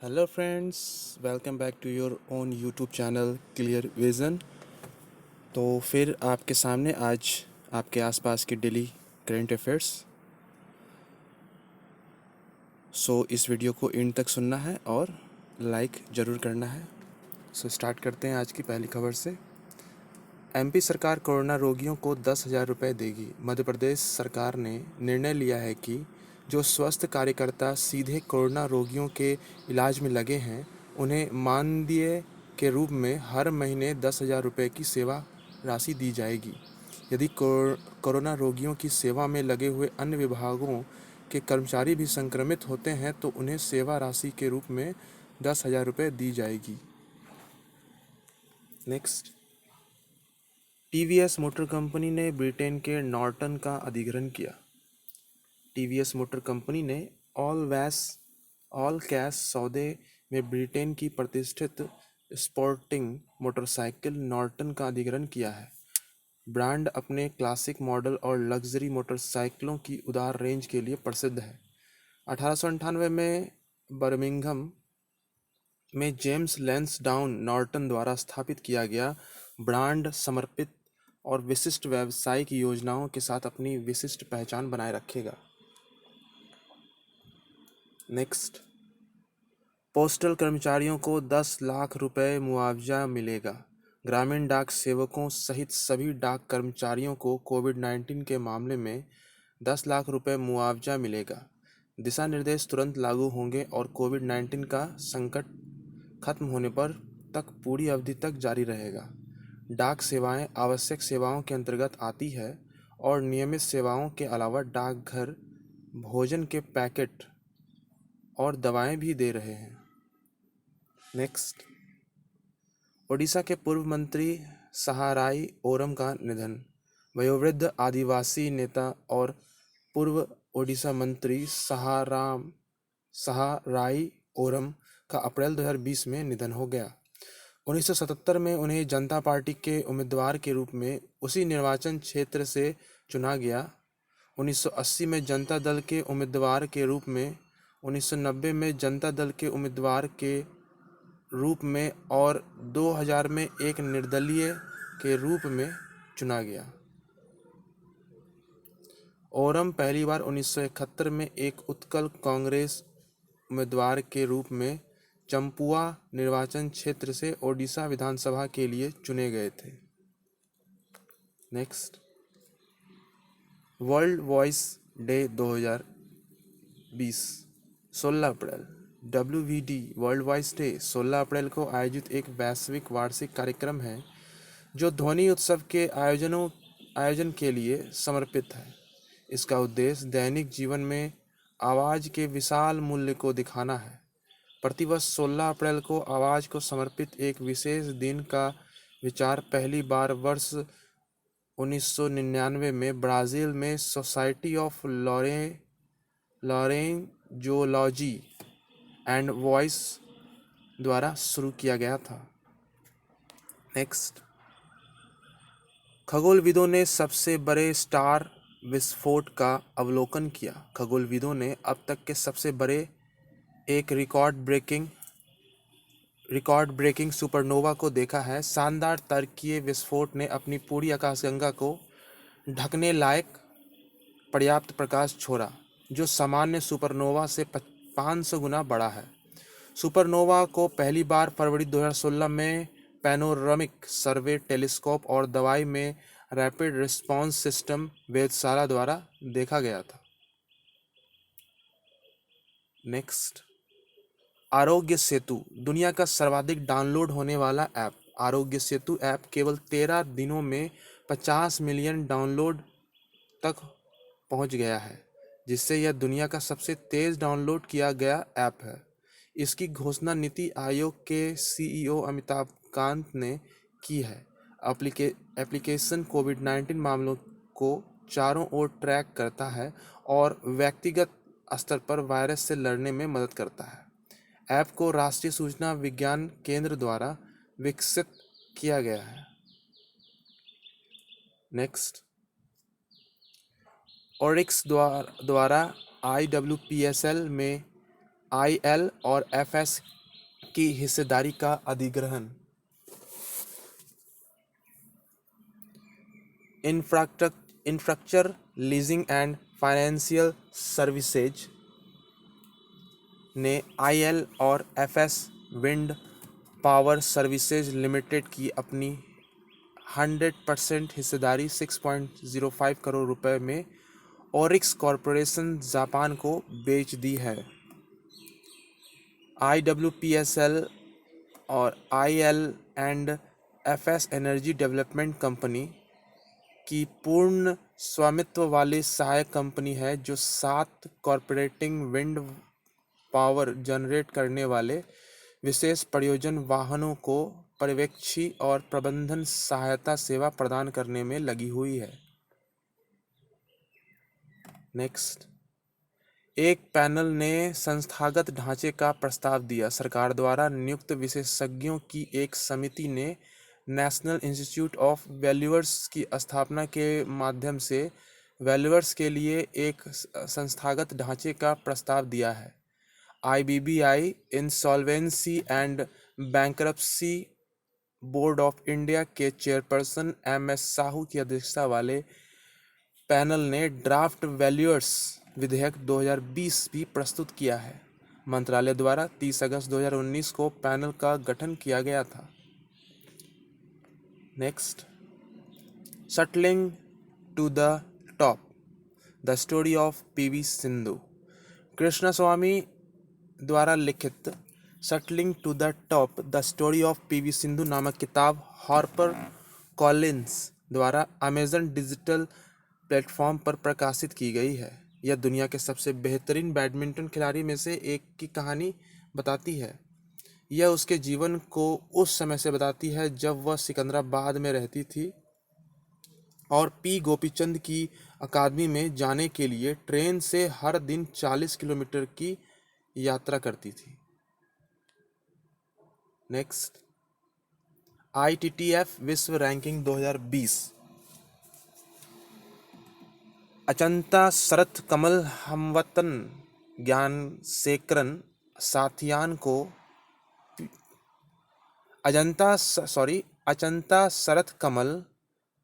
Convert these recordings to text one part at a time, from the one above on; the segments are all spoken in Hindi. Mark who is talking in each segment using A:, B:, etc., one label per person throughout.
A: Hello friends, welcome back to your own YouTube channel clear vision. तो फिर आपके सामने आज आपके आसपास के डेली करंट अफेयर्स। इस वीडियो को एंड तक सुनना है और लाइक ज़रूर करना है। स्टार्ट करते हैं आज की पहली खबर से। एमपी सरकार कोरोना रोगियों को 10,000 रुपये देगी। मध्य प्रदेश सरकार ने निर्णय लिया है कि जो स्वस्थ कार्यकर्ता सीधे कोरोना रोगियों के इलाज में लगे हैं, उन्हें मानदेय के रूप में हर महीने 10,000 रुपये की सेवा राशि दी जाएगी। यदि कोरोना रोगियों की सेवा में लगे हुए अन्य विभागों के कर्मचारी भी संक्रमित होते हैं तो उन्हें सेवा राशि के रूप में 10,000 रुपये दी जाएगी। नेक्स्ट, टीवीएस मोटर कंपनी ने ब्रिटेन के नॉर्टन का अधिग्रहण किया। टीवीएस मोटर कंपनी ने ऑल कैश सौदे में ब्रिटेन की प्रतिष्ठित स्पोर्टिंग मोटरसाइकिल नॉर्टन का अधिग्रहण किया है। ब्रांड अपने क्लासिक मॉडल और लग्जरी मोटरसाइकिलों की उदार रेंज के लिए प्रसिद्ध है। 1898 में बर्मिंघम में जेम्स लैंसडाउन नॉर्टन द्वारा स्थापित किया गया ब्रांड समर्पित और विशिष्ट व्यावसायिक योजनाओं के साथ अपनी विशिष्ट पहचान बनाए रखेगा। नेक्स्ट, पोस्टल कर्मचारियों को 10 लाख रुपए मुआवजा मिलेगा। ग्रामीण डाक सेवकों सहित सभी डाक कर्मचारियों को कोविड-19 के मामले में 10 लाख रुपए मुआवजा मिलेगा। दिशा निर्देश तुरंत लागू होंगे और कोविड-19 का संकट खत्म होने पर तक पूरी अवधि तक जारी रहेगा। डाक सेवाएं आवश्यक सेवाओं के अंतर्गत आती है और नियमित सेवाओं के अलावा डाकघर भोजन के पैकेट और दवाएं भी दे रहे हैं। नेक्स्ट, ओडिशा के पूर्व मंत्री सहाराई ओरम का निधन। वयोवृद्ध आदिवासी नेता और पूर्व ओडिशा मंत्री सहाराई ओरम का अप्रैल 2020 में निधन हो गया। 1977 में उन्हें जनता पार्टी के उम्मीदवार के रूप में उसी निर्वाचन क्षेत्र से चुना गया। 1980 में जनता दल के उम्मीदवार के रूप में, 1990 में जनता दल के उम्मीदवार के रूप में और 2000 में एक निर्दलीय के रूप में चुना गया। ओरम पहली बार 1971 में एक उत्कल कांग्रेस उम्मीदवार के रूप में चंपुआ निर्वाचन क्षेत्र से ओडिशा विधानसभा के लिए चुने गए थे। नेक्स्ट, वर्ल्ड वॉइस डे 2020 16 अप्रैल। WVD वर्ल्ड वॉइस डे 16 अप्रैल को आयोजित एक वैश्विक वार्षिक कार्यक्रम है जो ध्वनि उत्सव के आयोजन के लिए समर्पित है। इसका उद्देश्य दैनिक जीवन में आवाज़ के विशाल मूल्य को दिखाना है। प्रतिवर्ष 16 अप्रैल को आवाज़ को समर्पित एक विशेष दिन का विचार पहली बार वर्ष 1999 में ब्राज़ील में सोसाइटी ऑफ लॉरेंजोलॉजी एंड वॉइस द्वारा शुरू किया गया था। नेक्स्ट, खगोलविदों ने सबसे बड़े स्टार विस्फोट का अवलोकन किया। खगोलविदों ने अब तक के सबसे बड़े एक रिकॉर्ड ब्रेकिंग सुपरनोवा को देखा है। शानदार तारकीय विस्फोट ने अपनी पूरी आकाशगंगा को ढकने लायक पर्याप्त प्रकाश छोड़ा, जो सामान्य सुपरनोवा से 500 गुना बड़ा है। सुपरनोवा को पहली बार फरवरी 2016 में पैनोरामिक सर्वे टेलीस्कोप और दवाई में रैपिड रिस्पॉन्स सिस्टम वेधशाला द्वारा देखा गया था। नेक्स्ट, आरोग्य सेतु दुनिया का सर्वाधिक डाउनलोड होने वाला ऐप। आरोग्य सेतु ऐप केवल 13 दिनों में 50 मिलियन डाउनलोड तक पहुंच गया है, जिससे यह दुनिया का सबसे तेज डाउनलोड किया गया ऐप है। इसकी घोषणा नीति आयोग के CEO अमिताभ कांत ने की है। एप्लीकेशन कोविड-19 मामलों को चारों ओर ट्रैक करता है और व्यक्तिगत स्तर पर वायरस से लड़ने में मदद करता है। ऐप को राष्ट्रीय सूचना विज्ञान केंद्र द्वारा विकसित किया गया है। नेक्स्ट, ओरिक्स द्वारा IWPSL में आईएल और एफएस की हिस्सेदारी का अधिग्रहण। Infrastructure leasing and financial services ने आईएल और FS wind power services limited की अपनी 100% हिस्सेदारी 6.05 करोड़ रुपए में ओरिक्स कॉरपोरेशन जापान को बेच दी है। IWPSL और IL and FS energy development company की पूर्ण स्वामित्व वाली सहायक कंपनी है जो 7 कॉरपोरेटिंग विंड पावर जनरेट करने वाले विशेष प्रयोजन वाहनों को पर्यवेक्षी और प्रबंधन सहायता सेवा प्रदान करने में लगी हुई है। नेक्स्ट, एक पैनल ने संस्थागत ढांचे का प्रस्ताव दिया। सरकार द्वारा नियुक्त विशेषज्ञों की एक समिति ने नेशनल इंस्टीट्यूट ऑफ वैल्यूअर्स की स्थापना के माध्यम से वैल्यूअर्स के लिए एक संस्थागत ढांचे का प्रस्ताव दिया है। IBBI insolvency and bankruptcy board of India के चेयरपर्सन MS साहू की अध्यक्षता वाले पैनल ने ड्राफ्ट वैल्यूअर्स विधेयक 2020 भी प्रस्तुत किया है। मंत्रालय द्वारा 30 अगस्त 2019 को पैनल का गठन किया गया था। Next, shuttling to the top, the story of PV Sindhu. Krishnaswamy द्वारा लिखित shuttling to the top, the story of PV Sindhu नामक किताब हार्पर कॉलिंस द्वारा अमेजन डिजिटल प्लेटफॉर्म पर प्रकाशित की गई है। यह दुनिया के सबसे बेहतरीन बैडमिंटन खिलाड़ी में से एक की कहानी बताती है। यह उसके जीवन को उस समय से बताती है जब वह सिकंदराबाद में रहती थी और P गोपीचंद की अकादमी में जाने के लिए ट्रेन से हर दिन 40 किलोमीटर की यात्रा करती थी। नेक्स्ट, ITTF विश्व रैंकिंग 2020। अचंता शरथ कमल हमवतन ज्ञानशेखरन साथियान को अचंता शरथ कमल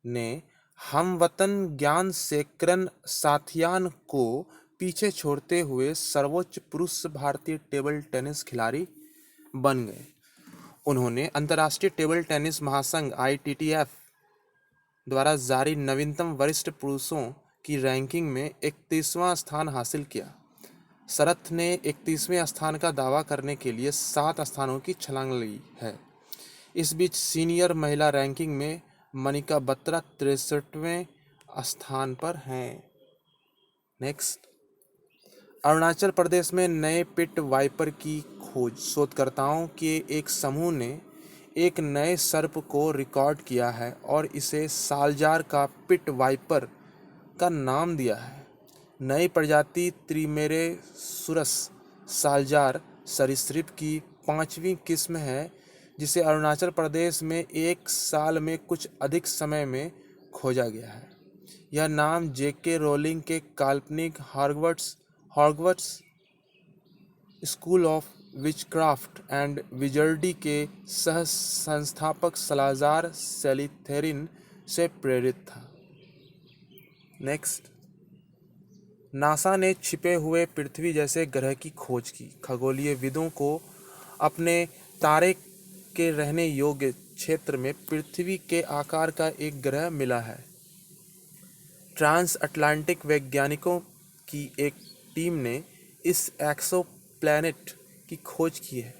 A: ने हमवतन ज्ञानशेखरन साथियान को पीछे छोड़ते हुए सर्वोच्च पुरुष भारतीय टेबल टेनिस खिलाड़ी बन गए। उन्होंने अंतर्राष्ट्रीय टेबल टेनिस महासंघ ITTF द्वारा जारी नवीनतम वरिष्ठ पुरुषों की रैंकिंग में 31वां स्थान हासिल किया। शरथ ने 31वें स्थान का दावा करने के लिए 7 स्थानों की छलांग ली है। इस बीच सीनियर महिला रैंकिंग में मनिका बत्रा 63वें स्थान पर हैं। नेक्स्ट, अरुणाचल प्रदेश में नए पिट वाइपर की खोज। शोधकर्ताओं के एक समूह ने एक नए सर्प को रिकॉर्ड किया है और इसे सालजार का पिट वाइपर का नाम दिया है। नई प्रजाति त्रिमेरेसुरस सालजार सरीसृप की 5वीं किस्म है जिसे अरुणाचल प्रदेश में एक साल में कुछ अधिक समय में खोजा गया है। यह नाम JK रोलिंग के काल्पनिक Hogwarts school of witchcraft and wizardry के सह संस्थापक सलाजार सेलिथेरिन से प्रेरित था। नेक्स्ट, नासा ने छिपे हुए पृथ्वी जैसे ग्रह की खोज की। खगोलीयविदों को अपने तारे के रहने योग्य क्षेत्र में पृथ्वी के आकार का एक ग्रह मिला है। ट्रांस अटलांटिक वैज्ञानिकों की एक टीम ने इस एक्सोप्लैनेट की खोज की है।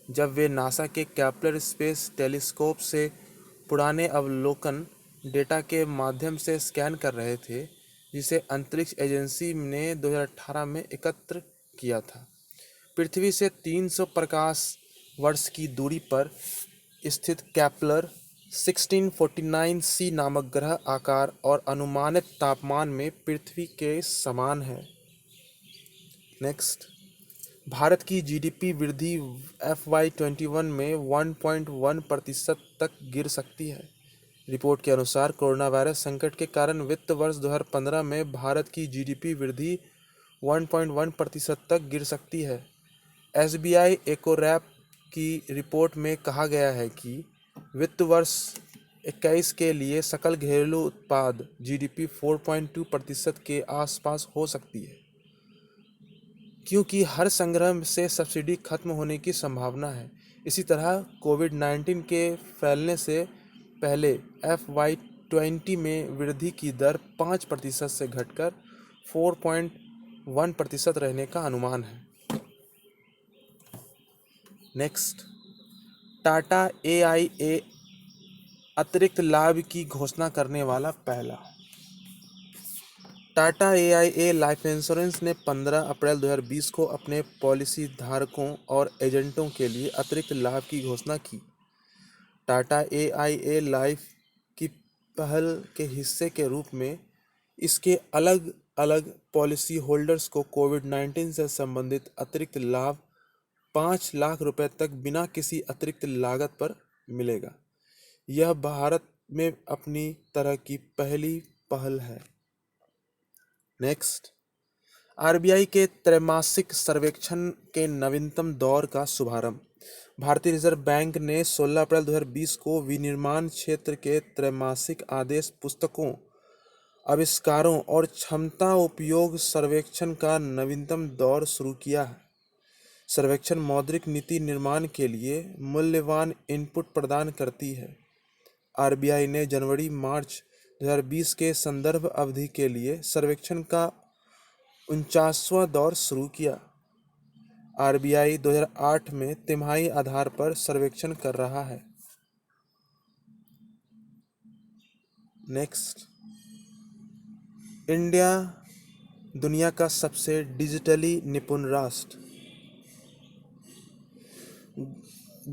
A: जब वे नासा के केपलर स्पेस टेलीस्कोप से पुराने अवलोकन डेटा के माध्यम से स्कैन कर रहे थे जिसे अंतरिक्ष एजेंसी ने 2018 में एकत्र किया था, पृथ्वी से 300 प्रकाश वर्ष की दूरी पर स्थित केपलर 1649c नामक ग्रह आकार और अनुमानित तापमान में पृथ्वी के समान है। नेक्स्ट, भारत की GDP वृद्धि FY21 में 1.1% तक गिर सकती है। रिपोर्ट के अनुसार कोरोना वायरस संकट के कारण वित्त वर्ष 2015 में भारत की GDP वृद्धि 1.1% तक गिर सकती है। एसबीआई एकोरैप की रिपोर्ट में कहा गया है कि वित्त वर्ष 21 के लिए सकल घरेलू उत्पाद जीडीपी 4.2% के आसपास हो सकती है, क्योंकि हर संग्रह से सब्सिडी खत्म होने की संभावना है। इसी तरह कोविड-19 के फैलने से पहले FY20 में वृद्धि की दर 5% से घटकर 4.1% रहने का अनुमान है। नेक्स्ट, टाटा AIA अतिरिक्त लाभ की घोषणा करने वाला पहला। टाटा AIA लाइफ इंश्योरेंस ने 15 अप्रैल 2020 को अपने पॉलिसी धारकों और एजेंटों के लिए अतिरिक्त लाभ की घोषणा की। टाटा AIA लाइफ की पहल के हिस्से के रूप में इसके अलग अलग पॉलिसी होल्डर्स को कोविड-19 से संबंधित अतिरिक्त लाभ 5 लाख रुपए तक बिना किसी अतिरिक्त लागत पर मिलेगा। यह भारत में अपनी तरह की पहली पहल है। नेक्स्ट, आरबीआई के त्रैमासिक सर्वेक्षण के नवीनतम दौर का शुभारंभ। भारतीय रिजर्व बैंक ने 16 अप्रैल 2020 को विनिर्माण क्षेत्र के त्रैमासिक आदेश पुस्तकों, आविष्कारों और क्षमता उपयोग सर्वेक्षण का नवीनतम दौर शुरू किया है। सर्वेक्षण मौद्रिक नीति निर्माण के लिए मूल्यवान इनपुट प्रदान करती है। आरबीआई ने जनवरी-मार्च 2020 के संदर्भ अवधि के लिए सर्वेक्षण का 49वां दौर शुरू किया। आरबीआई 2008 में तिमाही आधार पर सर्वेक्षण कर रहा है। नेक्स्ट, इंडिया दुनिया का सबसे डिजिटली निपुण राष्ट्र।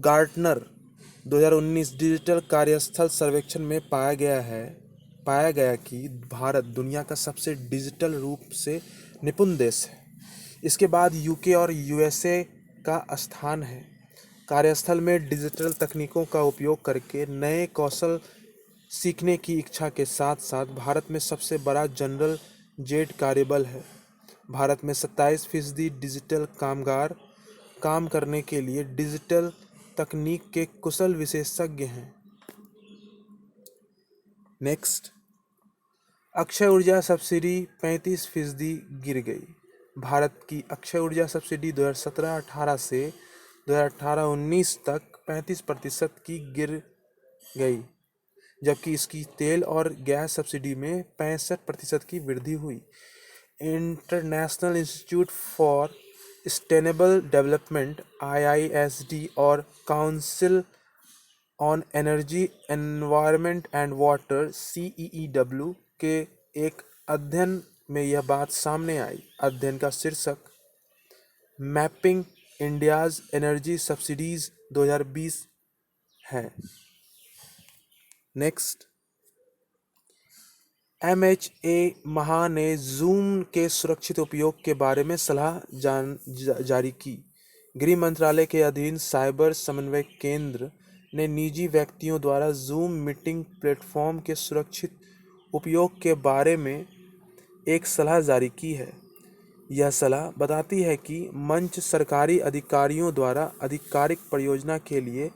A: गार्टनर 2019 डिजिटल कार्यस्थल सर्वेक्षण में पाया गया कि भारत दुनिया का सबसे डिजिटल रूप से निपुण देश है। इसके बाद यूके और यूएसए का स्थान है। कार्यस्थल में डिजिटल तकनीकों का उपयोग करके नए कौशल सीखने की इच्छा के साथ साथ भारत में सबसे बड़ा जनरल जेट कार्यबल है। भारत में 27% डिजिटल कामगार काम करने के लिए डिजिटल तकनीक के कुशल विशेषज्ञ हैं। नेक्स्ट, अक्षय ऊर्जा सब्सिडी 35% गिर गई। भारत की अक्षय ऊर्जा सब्सिडी 2017-18 से 2018-19 तक 35% की गिर गई, जबकि इसकी तेल और गैस सब्सिडी में 65% की वृद्धि हुई। International institute for sustainable development IISD और council on energy environment and water CEEW के एक अध्ययन में यह बात सामने आई। अध्ययन का शीर्षक मैपिंग इंडियाज एनर्जी सब्सिडीज 2020 है। नेक्स्ट, MHA महा ने जूम के सुरक्षित उपयोग के बारे में सलाह जारी की। गृह मंत्रालय के अधीन साइबर समन्वय केंद्र ने निजी व्यक्तियों द्वारा जूम मीटिंग प्लेटफॉर्म के सुरक्षित उपयोग के बारे में एक सलाह जारी की है। यह सलाह बताती है कि मंच सरकारी अधिकारियों द्वारा आधिकारिक परियोजना के लिए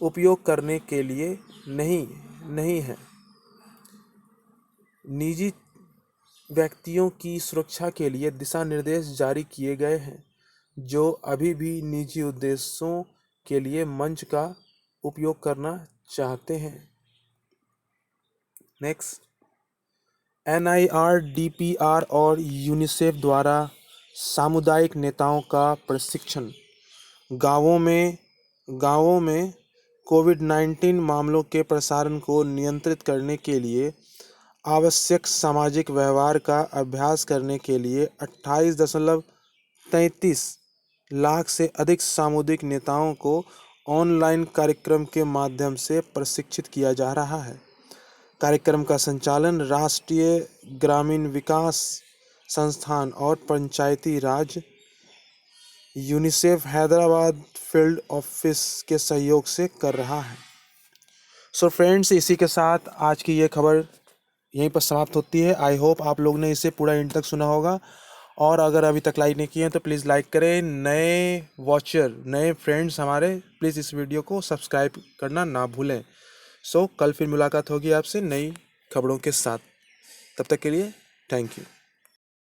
A: उपयोग करने के लिए नहीं है। निजी व्यक्तियों की सुरक्षा के लिए दिशा निर्देश जारी किए गए हैं, जो अभी भी निजी उद्देश्यों के लिए मंच का उपयोग करना चाहते हैं। नेक्स्ट, NIRDPR और यूनिसेफ द्वारा सामुदायिक नेताओं का प्रशिक्षण। गांवों में कोविड-19 मामलों के प्रसारण को नियंत्रित करने के लिए आवश्यक सामाजिक व्यवहार का अभ्यास करने के लिए 28.33 लाख से अधिक सामुदायिक नेताओं को ऑनलाइन कार्यक्रम के माध्यम से प्रशिक्षित किया जा रहा है। कार्यक्रम का संचालन राष्ट्रीय ग्रामीण विकास संस्थान और पंचायती राज यूनिसेफ हैदराबाद फील्ड ऑफिस के सहयोग से कर रहा है। सो फ्रेंड्स, इसी के साथ आज की ये खबर यहीं पर समाप्त होती है। आई होप आप लोग ने इसे पूरा एंड तक सुना होगा और अगर अभी तक लाइक नहीं किए हैं तो प्लीज़ लाइक करें। नए वॉचर, नए फ्रेंड्स हमारे, प्लीज़ इस वीडियो को सब्सक्राइब करना ना भूलें। कल फिर मुलाकात होगी आपसे नई खबरों के साथ। तब तक के लिए थैंक यू।